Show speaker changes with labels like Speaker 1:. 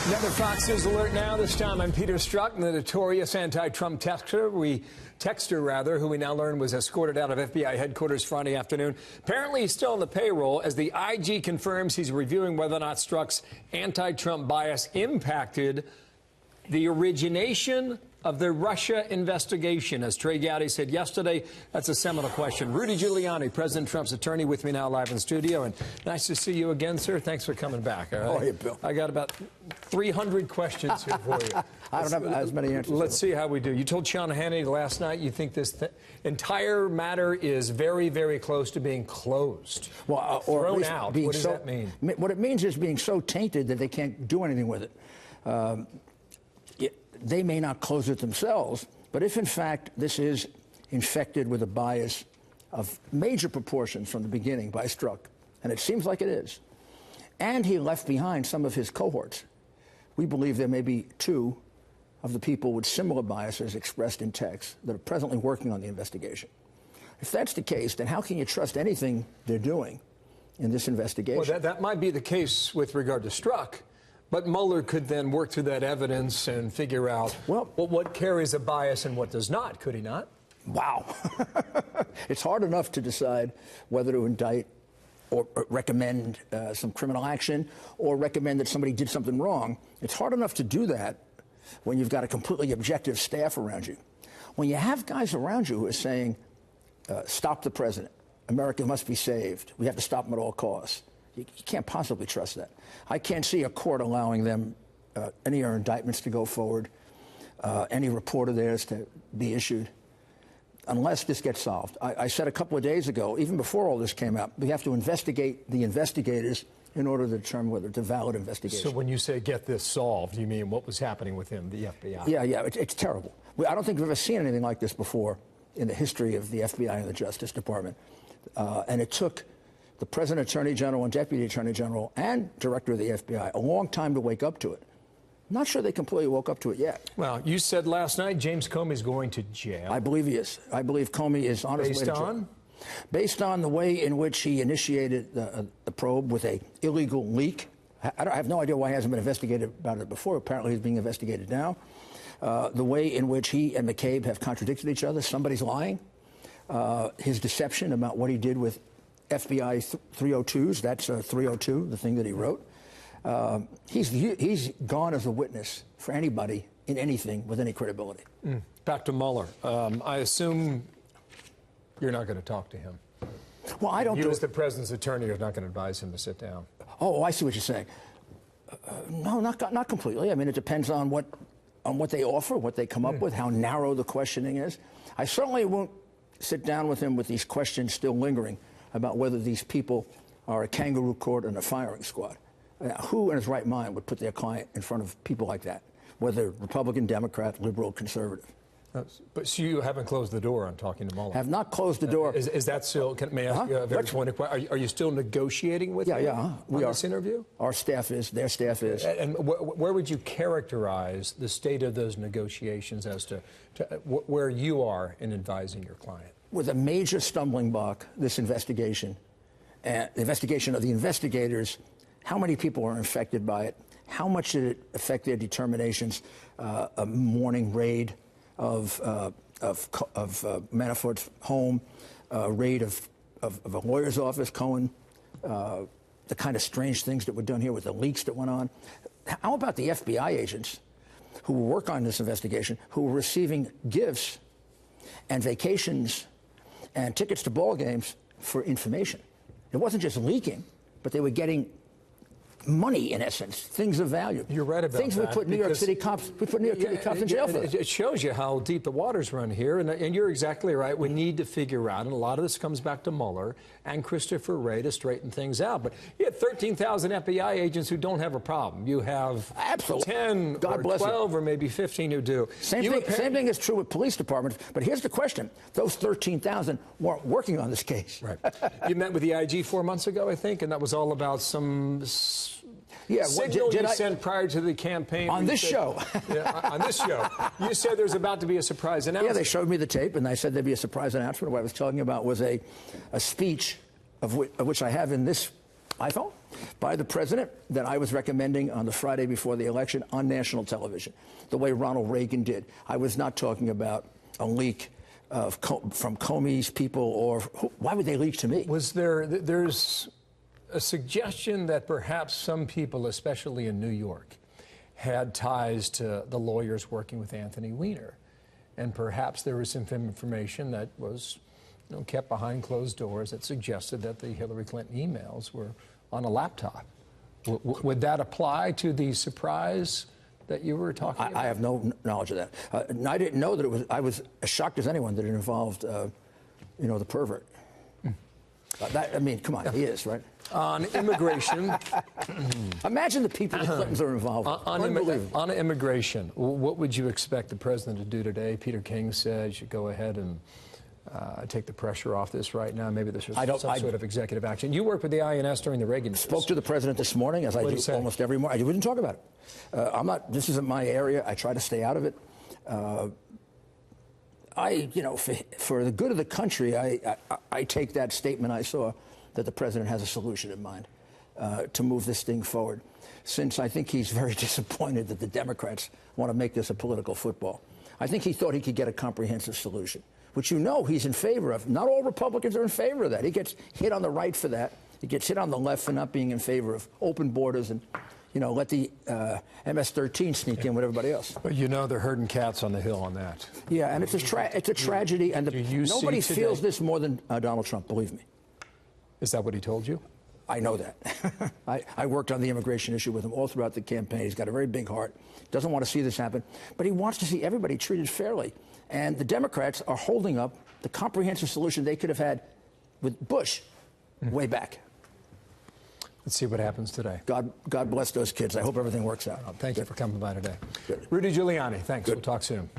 Speaker 1: Another Fox News alert now. This time I'm Peter Strzok, the notorious anti-Trump texter, who we now learn was escorted out of FBI headquarters Friday afternoon. Apparently he's still on the payroll as the IG confirms he's reviewing whether or not Strzok's anti-Trump bias impacted the origination of the Russia investigation. As Trey Gowdy said yesterday, that's a seminal question. Rudy Giuliani, President Trump's attorney, with me now live in studio. And nice to see you again, sir. Thanks for coming back. All right?
Speaker 2: How are you, Bill?
Speaker 1: I got about 300 questions here for you.
Speaker 2: I don't have as many answers.
Speaker 1: Let's see how we do. You told Sean Hannity last night you think this entire matter is very, very close to being closed.
Speaker 2: Well, or
Speaker 1: thrown out. What does that mean?
Speaker 2: What it means is being so tainted that they can't do anything with it. They may not close it themselves, but if in fact this is infected with a bias of major proportions from the beginning by Strzok, and it seems like it is, and he left behind some of his cohorts, we believe there may be two of the people with similar biases expressed in text that are presently working on the investigation. If that's the case, then how can you trust anything they're doing in this investigation?
Speaker 1: Well, that might be the case with regard to Strzok. But Mueller could then work through that evidence and figure out what carries a bias and what does not, could he not?
Speaker 2: Wow. It's hard enough to decide whether to indict or recommend some criminal action or recommend that somebody did something wrong. It's hard enough to do that when you've got a completely objective staff around you. When you have guys around you who are saying, stop the president, America must be saved, we have to stop him at all costs. You can't possibly trust that. I can't see a court allowing them any of their indictments to go forward, any report of theirs to be issued, unless this gets solved. I said a couple of days ago, even before all this came out, we have to investigate the investigators in order to determine whether it's a valid investigation.
Speaker 1: So when you say get this solved, you mean what was happening with him, the FBI?
Speaker 2: Yeah, it's terrible. I don't think we've ever seen anything like this before in the history of the FBI and the Justice Department. And it took the President, Attorney General, and Deputy Attorney General, and Director of the FBI a long time to wake up to it. I'm not sure they completely woke up to it yet.
Speaker 1: Well, you said last night James Comey's going to jail.
Speaker 2: I believe he is. I believe Comey is on his way to jail. Based on? Based on the way in which he initiated the probe with an illegal leak. I have no idea why he hasn't been investigated about it before. Apparently he's being investigated now. The way in which he and McCabe have contradicted each other. Somebody's lying. His deception about what he did with FBI 302s, that's 302, the thing that he wrote. He's gone as a witness for anybody in anything with any credibility.
Speaker 1: Back to Mueller. I assume you're not going to talk to him.
Speaker 2: Well, I don't.
Speaker 1: You, as the president's attorney, are not going to advise him to sit down.
Speaker 2: Oh, I see what you're saying. No, not completely. I mean, it depends on what they offer, what they come up with, how narrow the questioning is. I certainly won't sit down with him with these questions still lingering about whether these people are a kangaroo court and a firing squad. Who in his right mind would put their client in front of people like that, whether Republican, Democrat, liberal, conservative?
Speaker 1: But so you haven't closed the door on talking to Mueller?
Speaker 2: Have not closed the door.
Speaker 1: Is that still, may I ask you a very pointed question? Are you still negotiating with him on this interview?
Speaker 2: Our staff is, their staff is.
Speaker 1: And where would you characterize the state of those negotiations as to where you are in advising your client?
Speaker 2: With a major stumbling block, this investigation, and the investigation of the investigators, how many people are infected by it, how much did it affect their determinations, a morning raid of Manafort's home, raid of a lawyer's office, Cohen, the kind of strange things that were done here with the leaks that went on. How about the FBI agents who work on this investigation, who were receiving gifts and vacations and tickets to ball games for information? It wasn't just leaking, but they were getting money, in essence, things of value.
Speaker 1: You're right about
Speaker 2: things
Speaker 1: that.
Speaker 2: We put New York City cops in jail for.
Speaker 1: It shows you how deep the waters run here, and you're exactly right. We need to figure out, and a lot of this comes back to Mueller and Christopher Wray to straighthing things out. But you have 13,000 FBI agents who don't have a problem. You have 10 or 12 or maybe 15 who do.
Speaker 2: Same thing is true with police departments. But here's the question. Those 13,000 weren't working on this case.
Speaker 1: Right. You met with the IG 4 months ago, I think, and that was all about some signal you sent prior to the campaign.
Speaker 2: On this show.
Speaker 1: On this show. You said there's about to be a surprise announcement.
Speaker 2: Yeah, they showed me the tape, and I said there'd be a surprise announcement. What I was talking about was a speech of which I have in this iPhone by the president that I was recommending on the Friday before the election on national television, the way Ronald Reagan did. I was not talking about a leak from Comey's people, or why would they leak to me?
Speaker 1: There's a suggestion that perhaps some people, especially in New York, had ties to the lawyers working with Anthony Weiner, and perhaps there was some information that was kept behind closed doors that suggested that the Hillary Clinton emails were on a laptop. Would that apply to the surprise that you were talking about?
Speaker 2: I have no knowledge of that. And I didn't know that it was. I was as shocked as anyone that it involved, the pervert. I mean, come on, he is, right?
Speaker 1: On immigration.
Speaker 2: Imagine the people the Clintons are involved with.
Speaker 1: On immigration, what would you expect the president to do today? Peter King said you should go ahead and take the pressure off this right now. Maybe this is some sort of executive action. You worked with the INS during the Reagan years.
Speaker 2: Spoke to the president this morning, as I do almost every morning. I wouldn't talk about it. This isn't my area. I try to stay out of it. For the good of the country, I take that statement I saw that the president has a solution in mind to move this thing forward, since I think he's very disappointed that the Democrats want to make this a political football. I think he thought he could get a comprehensive solution, which he's in favor of. Not all Republicans are in favor of that. He gets hit on the right for that. He gets hit on the left for not being in favor of open borders and let the MS-13 sneak in with everybody else.
Speaker 1: But they're herding cats on the Hill on that.
Speaker 2: Yeah, and it's a tragedy, and nobody feels this more than Donald Trump, believe me.
Speaker 1: Is that what he told you?
Speaker 2: I know that. I worked on the immigration issue with him all throughout the campaign. He's got a very big heart, doesn't want to see this happen, but he wants to see everybody treated fairly. And the Democrats are holding up the comprehensive solution they could have had with Bush way back.
Speaker 1: Let's see what happens today.
Speaker 2: God bless those kids. I hope everything works out.
Speaker 1: Thank you for coming by today.
Speaker 2: Good.
Speaker 1: Rudy Giuliani, thanks.
Speaker 2: Good.
Speaker 1: We'll talk soon.